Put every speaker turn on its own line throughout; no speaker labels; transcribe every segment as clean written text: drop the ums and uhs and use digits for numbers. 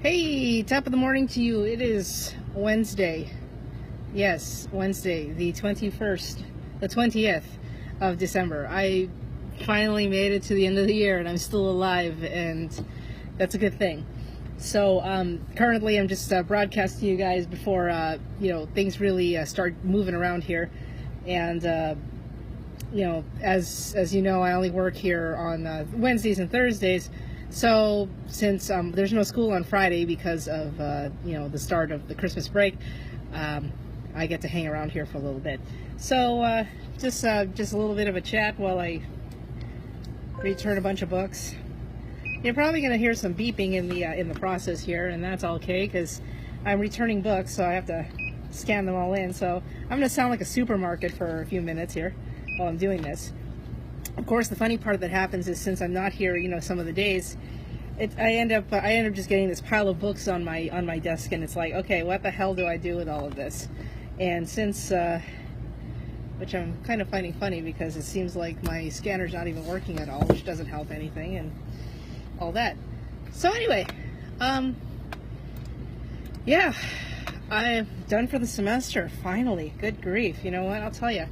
Hey, top of the morning to you. It is Wednesday. Yes, Wednesday, the 20th of December. I finally made it to the end of the year and I'm still alive, and that's a good thing. So currently I'm just broadcasting to you guys before things really start moving around here. And as you know, I only work here on Wednesdays and Thursdays. So since there's no school on Friday because of the start of the Christmas break, I get to hang around here for a little bit. So just a little bit of a chat while I return a bunch of books. You're probably going to hear some beeping in the process here, and that's okay because I'm returning books, so I have to scan them all in. So I'm going to sound like a supermarket for a few minutes here while I'm doing this. Of course, the funny part that happens is since I'm not here, some of the days, I end up just getting this pile of books on my desk, and it's like, okay, what the hell do I do with all of this? And since, which I'm kind of finding funny because it seems like my scanner's not even working at all, which doesn't help anything, and all that. So anyway, yeah, I'm done for the semester, finally. Good grief. You know what, I'll tell you.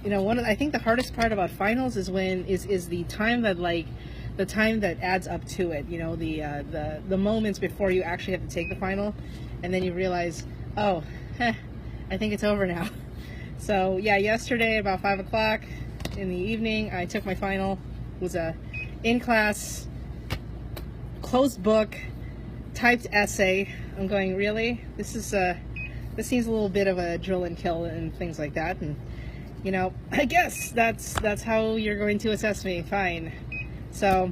I think the hardest part about finals is the time that adds up to it. The moments before you actually have to take the final, and then you realize, oh, I think it's over now. So yeah, yesterday about 5 o'clock in the evening, I took my final. It was a in-class, closed book, typed essay. I'm going, really? This seems a little bit of a drill and kill and things like that. And I guess that's how you're going to assess me. Fine. So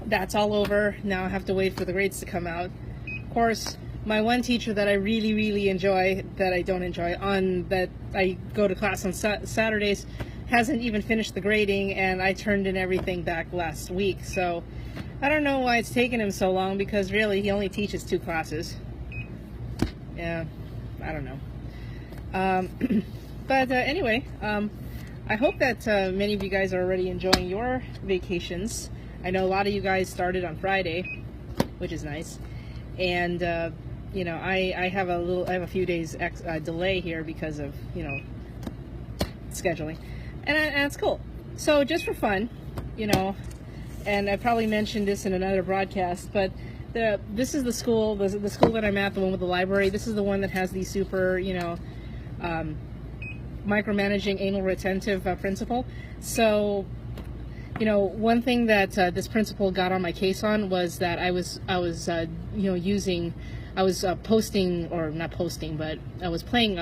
that's all over. Now I have to wait for the grades to come out. Of course, my one teacher that I really, really enjoy, that I don't enjoy, that I go to class on Saturdays, hasn't even finished the grading, and I turned in everything back last week. So I don't know why it's taken him so long, because really he only teaches 2 classes. Yeah, I don't know. But anyway, I hope that many of you guys are already enjoying your vacations. I know a lot of you guys started on Friday, which is nice. And I have a few days delay here because of scheduling, and it's cool. So just for fun, and I probably mentioned this in another broadcast, but this is the school that I'm at, the one with the library. This is the one that has the super micromanaging anal retentive principal. So one thing that this principal got on my case on was that I was posting, or not posting, but I was playing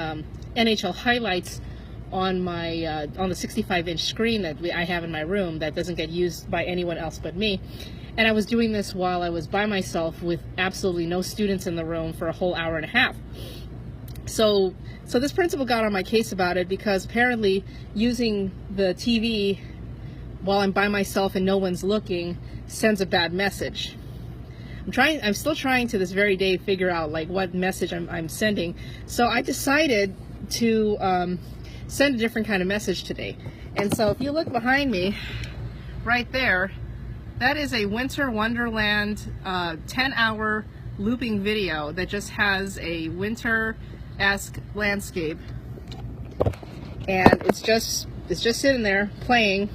NHL highlights on my on the 65-inch screen that I have in my room that doesn't get used by anyone else but me. And I was doing this while I was by myself with absolutely no students in the room for a whole hour and a half. So this principal got on my case about it because apparently using the TV while I'm by myself and no one's looking sends a bad message. I'm still trying to this very day figure out what message I'm sending. So I decided to send a different kind of message today. And so if you look behind me, right there, that is a Winter Wonderland 10-hour looping video that just has a winter-esque landscape, and it's just sitting there playing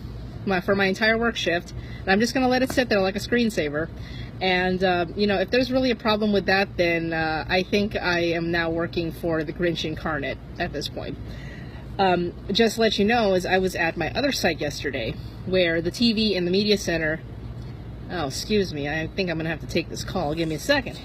for my entire work shift, and I'm just going to let it sit there like a screensaver. And if there's really a problem with that, then I think I am now working for the Grinch incarnate at this point. Just to let you know, as I was at my other site yesterday, where the TV in the media center, oh, excuse me, I think I'm going to have to take this call. Give me a second.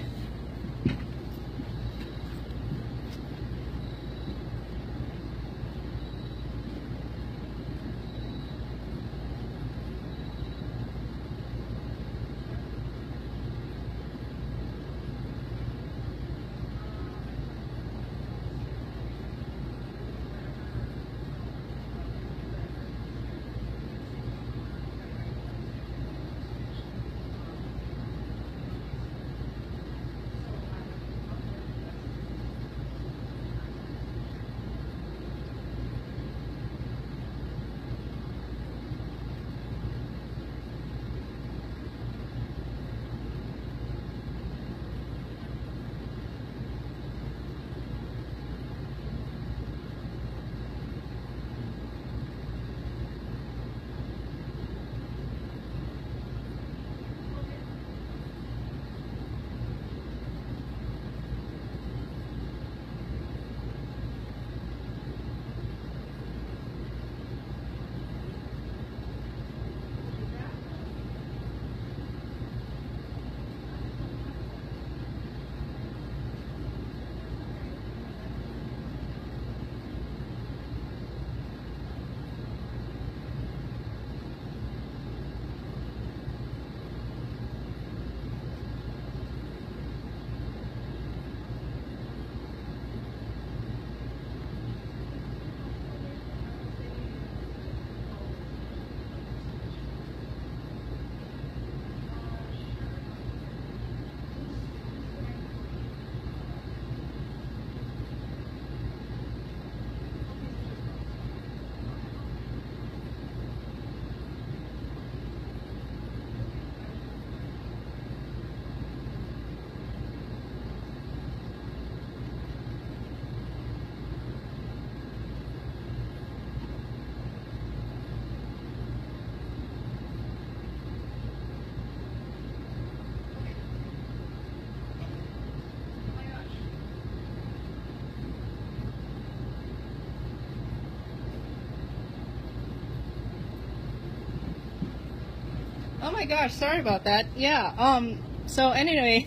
my gosh, sorry about that. Yeah. So anyway,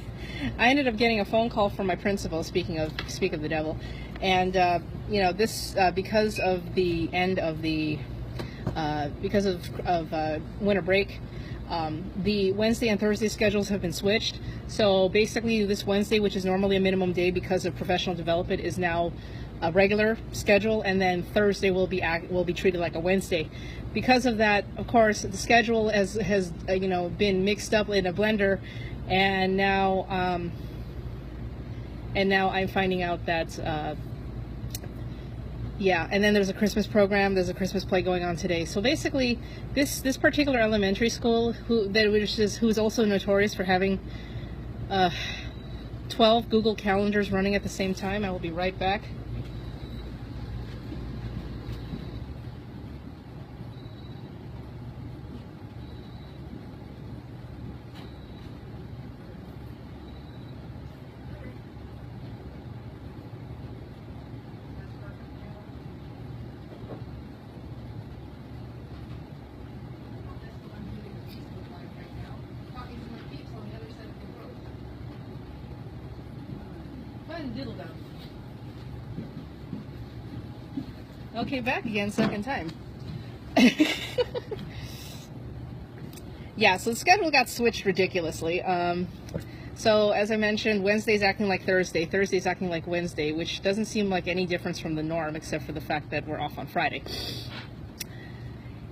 I ended up getting a phone call from my principal. Speak of the devil, and you know, this because of the end of the because of winter break. The Wednesday and Thursday schedules have been switched. So basically, this Wednesday, which is normally a minimum day because of professional development, is now a regular schedule, and then Thursday will be treated like a Wednesday. Because of that, of course, the schedule has you know, been mixed up in a blender, and now I'm finding out that yeah, and then there's a Christmas program. There's a Christmas play going on today. So basically, this particular elementary school, who's also notorious for having 12 Google calendars running at the same time. I will be right back. Okay, back again, second time. Yeah, so the schedule got switched ridiculously. So as I mentioned, Wednesday's acting like Thursday, Thursday's acting like Wednesday, which doesn't seem like any difference from the norm, except for the fact that we're off on Friday.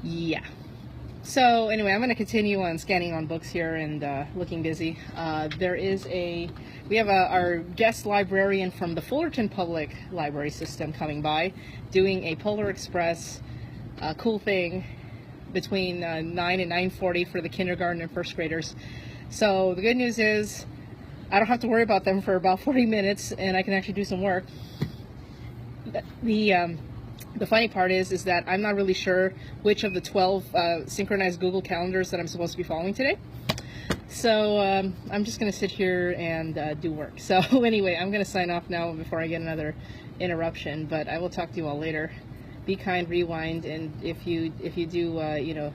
Yeah. So anyway, I'm going to continue on scanning on books here and looking busy. We have our guest librarian from the Fullerton Public Library System coming by, doing a Polar Express cool thing between 9 and 9:40 for the kindergarten and first graders. So the good news is I don't have to worry about them for about 40 minutes, and I can actually do some work. The funny part is that I'm not really sure which of the 12 synchronized Google calendars that I'm supposed to be following today. So I'm just going to sit here and do work. So anyway, I'm going to sign off now before I get another interruption, but I will talk to you all later. Be kind, rewind, and if you do you know,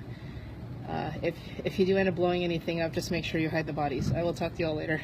if you do end up blowing anything up, just make sure you hide the bodies. I will talk to you all later.